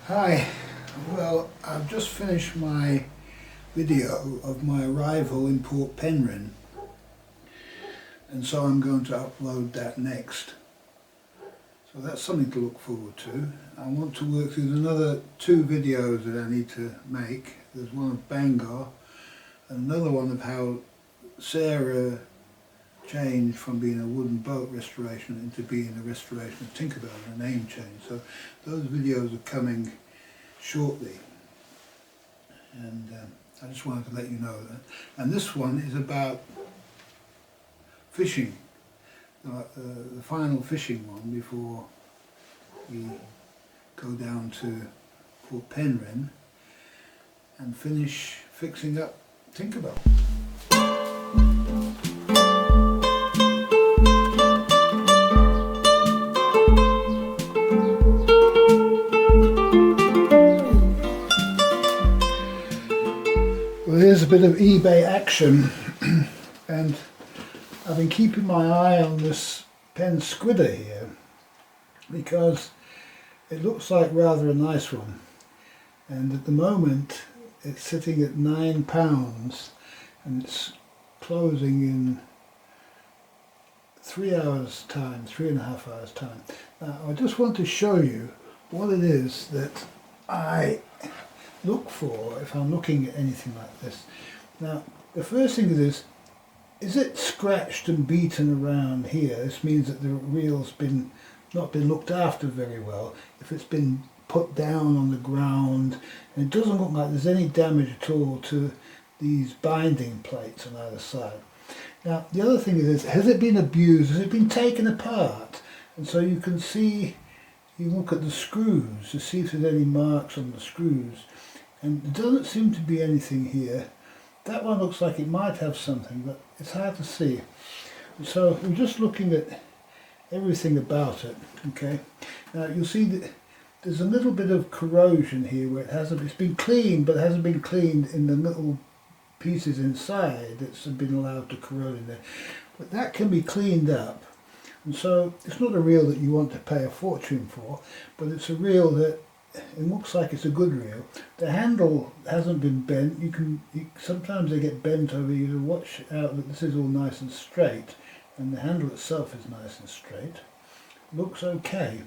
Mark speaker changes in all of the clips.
Speaker 1: Hi, well I've just finished my video of my arrival in Port Penryn, and so I'm going to upload that next. So that's something to look forward to. I want to work through another two videos that I need to make. There's one of Bangor and another one of how Sara changed from being a wooden boat restoration into being a restoration of Tinkerbelle, a name change. So those videos are coming shortly, and I just wanted to let you know that. And this one is about fishing, the final fishing one before we go down to Port Penryn and finish fixing up Tinkerbelle. Well, here's a bit of eBay action, and I've been keeping my eye on this Penn Squidder here because it looks like rather a nice one, and at the moment it's sitting at £9 and it's closing in 3 hours time, 3.5 hours time. Now I just want to show you what it is that I look for if I'm looking at anything like this. Now the first thing is it scratched and beaten around here? This means that the reel's not been looked after very well. If it's been put down on the ground, and it doesn't look like there's any damage at all to these binding plates on either side. Now the other thing is, has it been abused? Has it been taken apart? And so you can see, you look at the screws to see if there's any marks on the screws, and there doesn't seem to be anything here. That one looks like it might have something, but it's hard to see. And so we're just looking at everything about it. Okay. Now you'll see that there's a little bit of corrosion here where it's been cleaned, but it hasn't been cleaned in the little pieces inside that's been allowed to corrode in there. But that can be cleaned up. And so it's not a reel that you want to pay a fortune for, but it's a reel that it looks like it's a good reel. The handle hasn't been bent. Sometimes they get bent over. You watch out that this is all nice and straight, and the handle itself is nice and straight. Looks okay.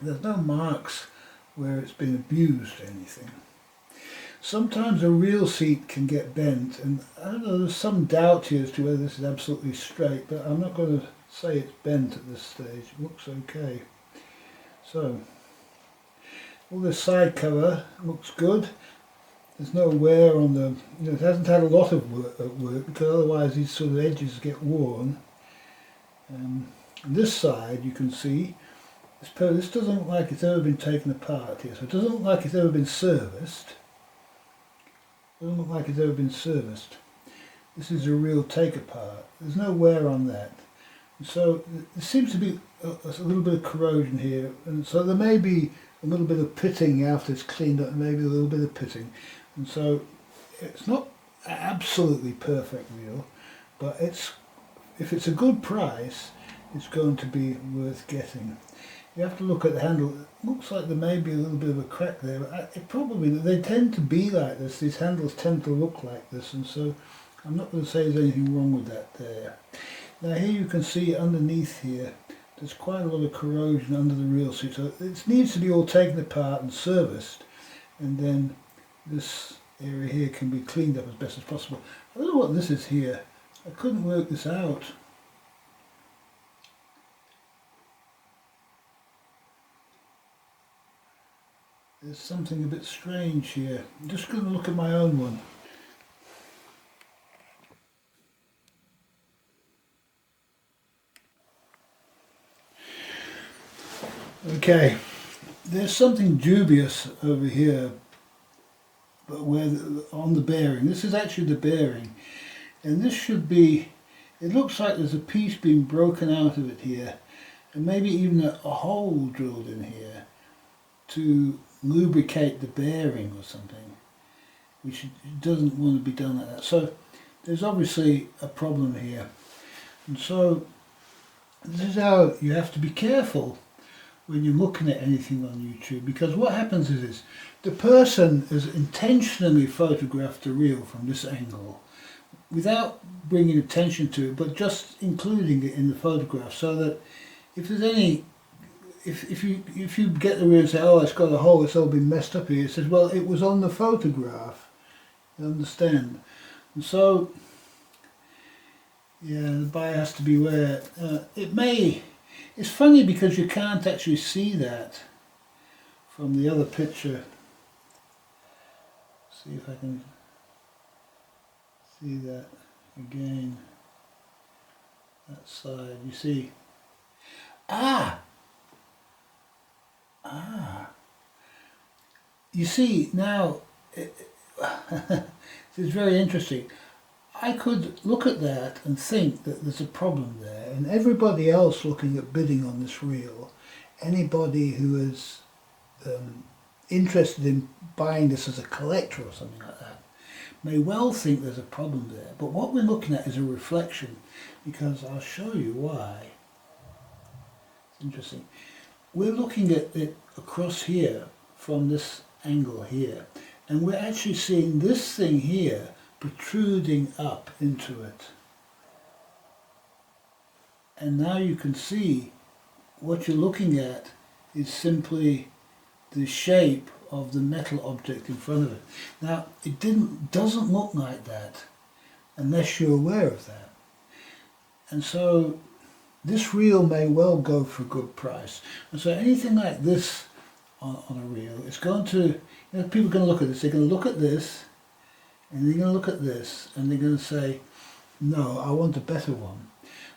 Speaker 1: There's no marks where it's been abused or anything. Sometimes a reel seat can get bent, and I don't know, there's some doubt here as to whether this is absolutely straight, but I'm not going to say it's bent at this stage. It looks okay. So all this side cover looks good. There's no wear on the, it hasn't had a lot of work because otherwise these sort of edges get worn. And this side you can see, this doesn't look like it's ever been taken apart here, so it doesn't look like it's ever been serviced. Doesn't look like it's ever been serviced. This is a real take apart. There's no wear on that. And so there seems to be a little bit of corrosion here, and so there may be a little bit of pitting after it's cleaned up, maybe a little bit of pitting. And so it's not absolutely perfect reel, but if it's a good price, it's going to be worth getting. You have to look at the handle. It looks like there may be a little bit of a crack there, but they tend to be like this. These handles tend to look like this, and so I'm not going to say there's anything wrong with that there. Now here you can see underneath here, there's quite a lot of corrosion under the reel seat, so it needs to be all taken apart and serviced, and then this area here can be cleaned up as best as possible. I don't know what this is here. I couldn't work this out. There's something a bit strange here. I'm just going to look at my own one. Okay, there's something dubious over here, but on the bearing. This is actually the bearing, and this should be, it looks like there's a piece being broken out of it here, and maybe even a hole drilled in here to lubricate the bearing or something, which doesn't want to be done like that. So there's obviously a problem here, and so this is how you have to be careful when you're looking at anything on YouTube, because what happens is this: the person has intentionally photographed the reel from this angle without bringing attention to it, but just including it in the photograph, so that if there's any, if you get the reel and say, oh, it's got a hole, it's all been messed up here, it says, well, it was on the photograph. You understand? And so, yeah, the buyer has to beware. It's funny because you can't actually see that from the other picture. See if I can see that again. That side, you see. You see, now, this is very interesting. I could look at that and think that there's a problem there, and everybody else looking at bidding on this reel, anybody who is interested in buying this as a collector or something like that, may well think there's a problem there. But what we're looking at is a reflection, because I'll show you why. It's interesting. We're looking at it across here from this angle here, and we're actually seeing this thing here protruding up into it. And now you can see what you're looking at is simply the shape of the metal object in front of it. Now, it doesn't look like that unless you're aware of that. And so this reel may well go for a good price. And so anything like this on a reel, it's going to, people are going to look at this, they're going to look at this, and they're going to look at this, and they're going to say, no, I want a better one.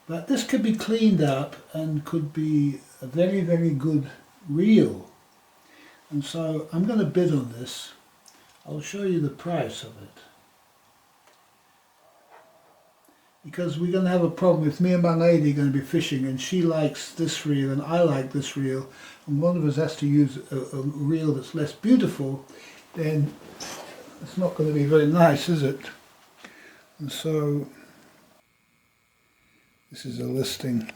Speaker 1: But this could be cleaned up and could be a very, very good reel. And so I'm going to bid on this. I'll show you the price of it. Because we're going to have a problem if me and my lady are going to be fishing and she likes this reel and I like this reel, and one of us has to use a reel that's less beautiful, then it's not going to be very nice, is it? And so this is a listing.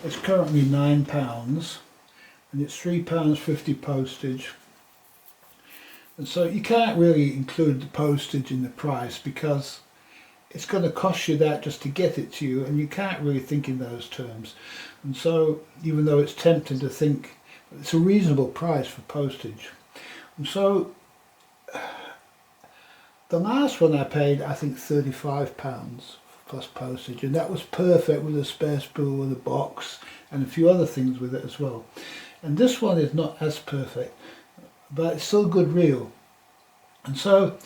Speaker 1: It's currently £9 and it's £3.50 postage. And so you can't really include the postage in the price because it's going to cost you that just to get it to you, and you can't really think in those terms. And so even though it's tempting to think it's a reasonable price for postage. And so the last one I paid, I think £35 plus postage, and that was perfect with a spare spool with a box and a few other things with it as well. And this one is not as perfect, but it's still a good reel. And so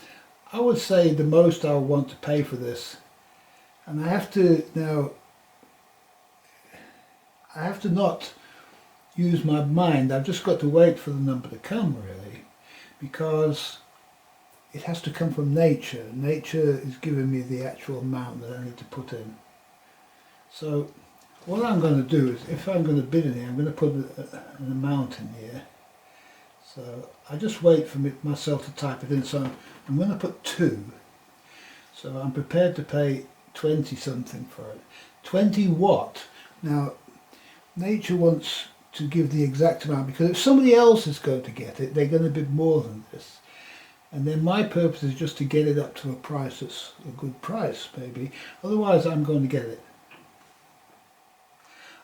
Speaker 1: I would say the most I want to pay for this, and I have to not use my mind, I've just got to wait for the number to come really, because it has to come from nature. Nature is giving me the actual amount that I need to put in. So what I'm going to do is, if I'm going to bid in here, I'm going to put an amount in here. So I just wait for myself to type it in. So I'm going to put 2. So I'm prepared to pay 20 something for it. 20 what? Now, nature wants to give the exact amount, because if somebody else is going to get it, they're going to bid more than this. And then my purpose is just to get it up to a price that's a good price, maybe. Otherwise, I'm going to get it.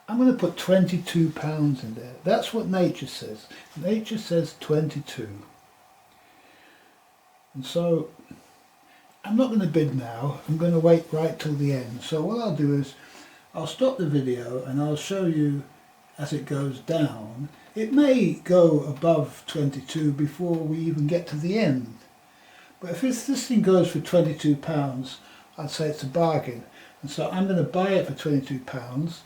Speaker 1: I'm going to put £22 in there. That's what nature says. Nature says 22. And so I'm not going to bid now. I'm going to wait right till the end. So what I'll do is I'll stop the video and I'll show you as it goes down. It may go above 22 before we even get to the end. But if this thing goes for £22, I'd say it's a bargain. And so I'm going to buy it for £22.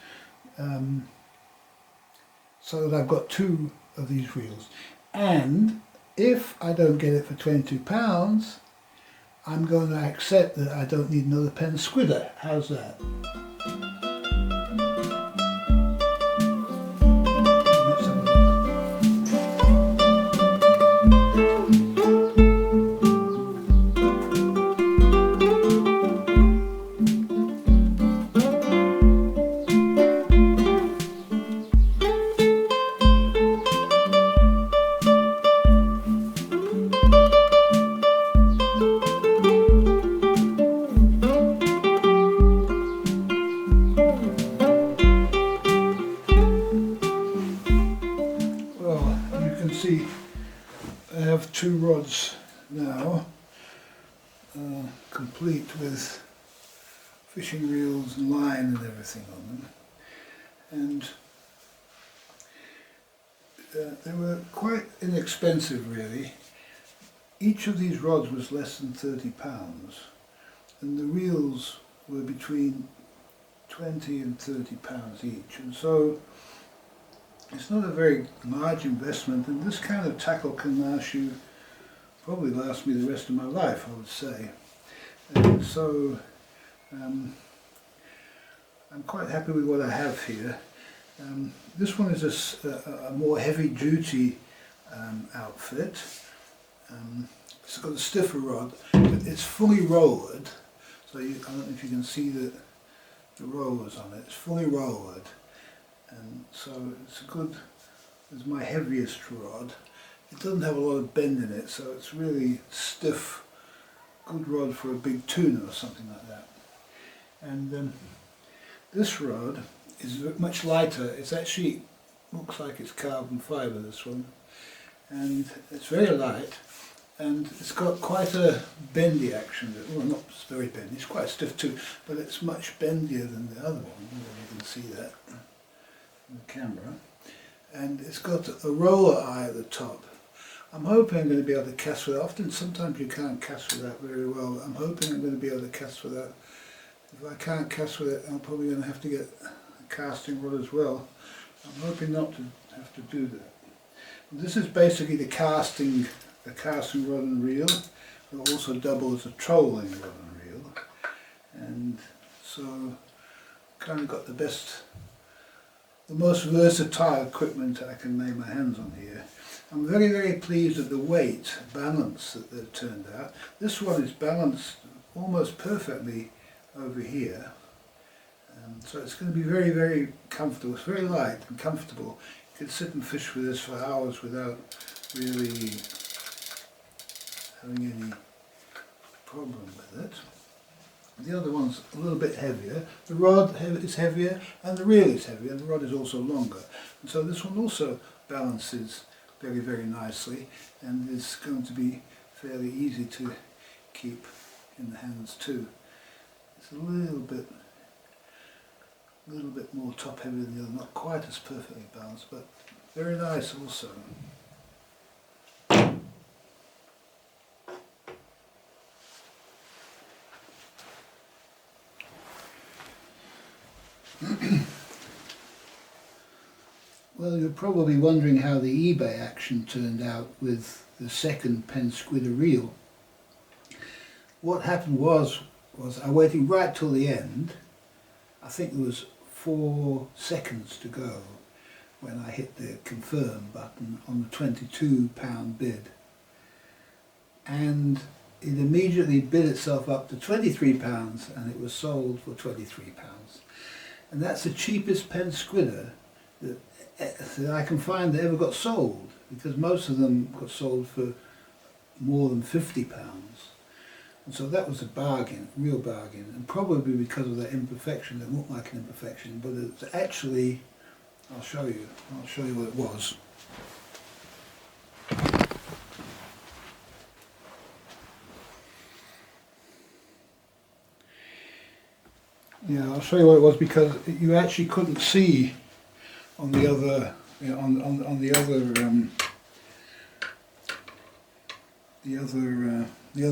Speaker 1: So that I've got 2 of these reels. And if I don't get it for £22, I'm going to accept that I don't need another Penn Squidder. How's that? Let's have a look. 2 rods now, complete with fishing reels and line and everything on them, and they were quite inexpensive really. Each of these rods was less than £30, and the reels were between £20 and £30 each, and so it's not a very large investment, and this kind of tackle can probably last me the rest of my life, I would say. And so I'm quite happy with what I have here. This one is a more heavy duty outfit. It's got a stiffer rod, but it's fully rollered, so I don't know if you can see the rollers on it. It's fully rollered, and so it's my heaviest rod. It doesn't have a lot of bend in it, so it's really stiff, good rod for a big tuna or something like that. And this rod is much lighter. It's actually looks like it's carbon fibre, this one, and it's very light, and it's got quite a bendy action. Well, not very bendy, it's quite stiff too, but it's much bendier than the other one. You can see that in the camera. And it's got a roller eye at the top. I'm hoping I'm going to be able to cast with that. Sometimes you can't cast with that very well. I'm hoping I'm going to be able to cast with that. If I can't cast with it, I'm probably going to have to get a casting rod as well. I'm hoping not to have to do that. This is basically the casting rod and reel. It also doubles as a trolling rod and reel. And so kind of got the most versatile equipment I can lay my hands on here. I'm very, very pleased with the weight balance that they've turned out. This one is balanced almost perfectly over here. So it's going to be very, very comfortable. It's very light and comfortable. You can sit and fish with this for hours without really having any problem with it. The other one's a little bit heavier. The rod is heavier and the reel is heavier, and the rod is also longer. And so this one also balances very, very nicely, and is going to be fairly easy to keep in the hands too. It's a little bit more top heavy than the other, not quite as perfectly balanced, but very nice also. Well, you're probably wondering how the eBay action turned out with the second Penn Squidder reel. What happened was I waited right till the end. I think there was 4 seconds to go when I hit the confirm button on the £22 bid. And it immediately bid itself up to £23, and it was sold for £23. And that's the cheapest Penn Squidder that I can find that ever got sold, because most of them got sold for more than £50. And so that was a bargain, real bargain, and probably because of that imperfection. It looked like an imperfection, but it's actually, I'll show you what it was. Yeah, I'll show you what it was, because you actually couldn't see on the other, on the other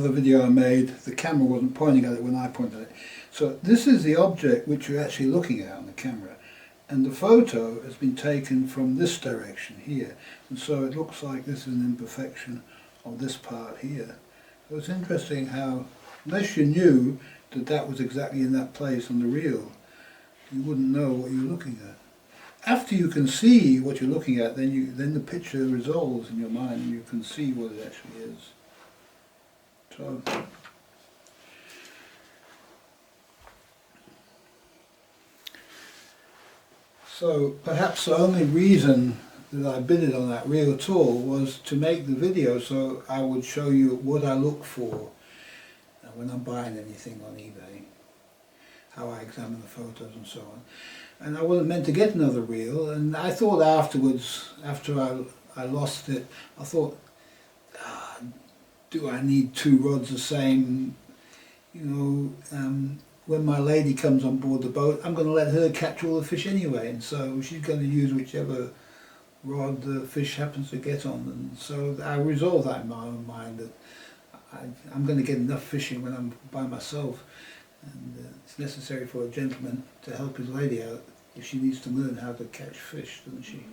Speaker 1: video I made. The camera wasn't pointing at it when I pointed at it. So this is the object which you're actually looking at on the camera, and the photo has been taken from this direction here, and so it looks like this is an imperfection of this part here. So it's interesting how, unless you knew that that was exactly in that place on the reel, you wouldn't know what you're looking at. After you can see what you're looking at, then the picture resolves in your mind and you can see what it actually is. So perhaps the only reason that I bid it on that reel at all was to make the video, so I would show you what I look for when I'm buying anything on eBay, how I examine the photos and so on. And I wasn't meant to get another reel, and I thought afterwards, after I lost it, I thought, do I need two rods the same? You know, when my lady comes on board the boat, I'm going to let her catch all the fish anyway, and so she's going to use whichever rod the fish happens to get on. And so I resolve that in my own mind, that I'm going to get enough fishing when I'm by myself, and it's necessary for a gentleman to help his lady out if she needs to learn how to catch fish, doesn't she?